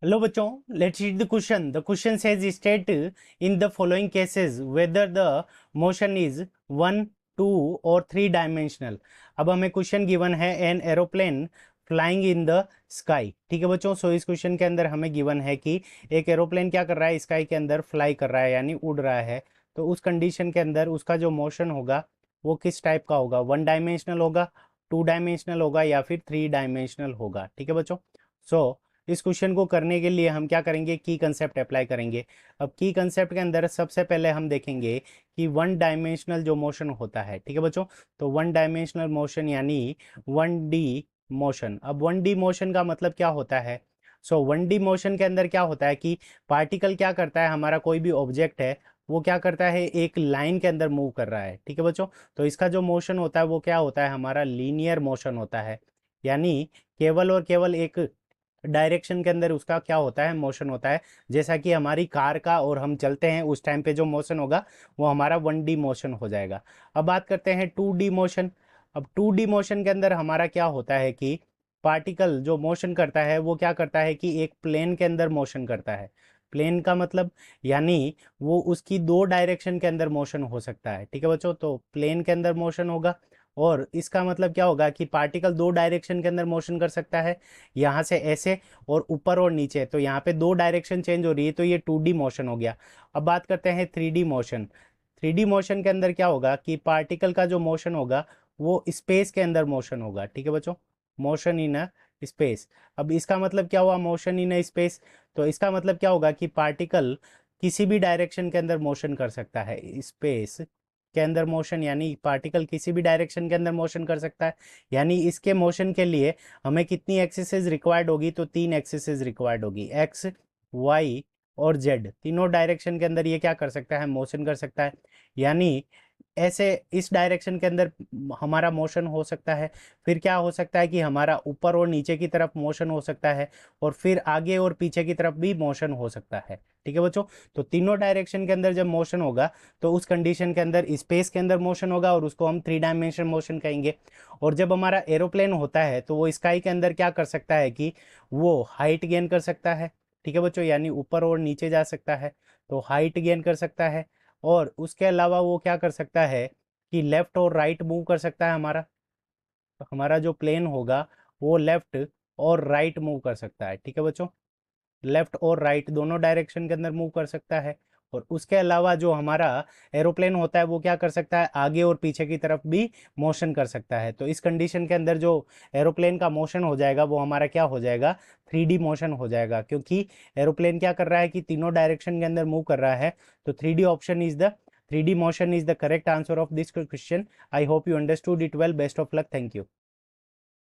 Hello बच्चों, let's read the question. The question says state in the following cases whether the motion is 1, 2 और 3 dimensional. अब हमें question given है an aeroplane flying in the sky. ठीक है बच्चों, सो इस क्वेश्चन के अंदर हमें गिवन है कि एक एरोप्लेन क्या कर रहा है, स्काई के अंदर फ्लाई कर रहा है यानी उड़ रहा है. तो उस कंडीशन के अंदर उसका जो मोशन होगा वो किस टाइप का होगा, 1 डायमेंशनल होगा, 2 डायमेंशनल होगा या फिर 3 डायमेंशनल होगा. ठीक है बच्चों, सो इस क्वेश्चन को करने के लिए हम क्या करेंगे, की कंसेप्ट अप्लाई करेंगे. अब की कंसेप्ट के अंदर सबसे पहले हम देखेंगे कि 1 डायमेंशनल जो मोशन होता है. ठीक है बच्चों, तो 1 डायमेंशनल मोशन यानी 1D मोशन. अब 1D मोशन का मतलब क्या होता है. सो 1D मोशन के अंदर क्या होता है कि पार्टिकल क्या करता है, हमारा कोई भी ऑब्जेक्ट है वो क्या करता है, एक लाइन के अंदर मूव कर रहा है. ठीक है बच्चों, तो इसका जो मोशन होता है वो क्या होता है, हमारा लीनियर मोशन होता है. यानी केवल और केवल एक डायरेक्शन के अंदर उसका क्या होता है, मोशन होता है. जैसा कि हमारी कार का और हम चलते हैं उस टाइम पे जो मोशन होगा वो हमारा 1D मोशन हो जाएगा. अब बात करते हैं 2D मोशन. अब 2D मोशन के अंदर हमारा क्या होता है कि पार्टिकल जो मोशन करता है वो क्या करता है कि एक प्लेन के अंदर मोशन करता है. प्लेन का मतलब यानी वो उसकी 2 डायरेक्शन के अंदर मोशन हो सकता है. ठीक है बच्चों, तो प्लेन के अंदर मोशन होगा और इसका मतलब क्या होगा कि पार्टिकल 2 डायरेक्शन के अंदर मोशन कर सकता है, यहाँ से ऐसे और ऊपर और नीचे. तो यहाँ पे 2 डायरेक्शन चेंज हो रही है, तो ये 2D मोशन हो गया. अब बात करते हैं 3D मोशन. 3D मोशन के अंदर क्या होगा कि पार्टिकल का जो मोशन होगा वो स्पेस के अंदर मोशन होगा. ठीक है बच्चों, मोशन इन अ स्पेस. अब इसका मतलब क्या हुआ, मोशन इन अ स्पेस. तो इसका मतलब क्या होगा कि पार्टिकल किसी भी डायरेक्शन के अंदर मोशन कर सकता है. स्पेस के अंदर मोशन यानी पार्टिकल किसी भी डायरेक्शन के अंदर मोशन कर सकता है. यानी इसके मोशन के लिए हमें कितनी एक्सिसेस रिक्वायर्ड होगी, तो 3 एक्सिसेस रिक्वायर्ड होगी. एक्स, वाई और जेड तीनों डायरेक्शन के अंदर ये क्या कर सकता है, मोशन कर सकता है. यानी ऐसे इस डायरेक्शन के अंदर हमारा मोशन हो सकता है. फिर क्या हो सकता है कि हमारा ऊपर और नीचे की तरफ मोशन हो सकता है और फिर आगे और पीछे की तरफ भी मोशन हो सकता है. ठीक है बच्चों, तो तीनों डायरेक्शन के अंदर जब मोशन होगा तो उस कंडीशन के अंदर स्पेस के अंदर मोशन होगा और उसको हम 3 डायमेंशन मोशन कहेंगे. और जब हमारा एरोप्लेन होता है तो वो स्काई के अंदर क्या कर सकता है कि वो हाइट गेन कर सकता है. ठीक है बच्चों, यानी ऊपर और नीचे जा सकता है, तो हाइट गेन कर सकता है. और उसके अलावा वो क्या कर सकता है कि लेफ्ट और राइट मूव कर सकता है. हमारा तो हमारा जो प्लेन होगा वो लेफ्ट और राइट मूव कर सकता है. ठीक है बच्चों, लेफ्ट और राइट दोनों डायरेक्शन के अंदर मूव कर सकता है. और उसके अलावा जो हमारा एरोप्लेन होता है वो क्या कर सकता है, आगे और पीछे की तरफ भी मोशन कर सकता है. तो इस कंडीशन के अंदर जो एरोप्लेन का मोशन हो जाएगा वो हमारा क्या हो जाएगा, 3D मोशन हो जाएगा. क्योंकि एरोप्लेन क्या कर रहा है कि तीनों डायरेक्शन के अंदर मूव कर रहा है. तो 3D option is the 3D motion is the correct answer of this question. I hope you understood it well. Best of luck. Thank you.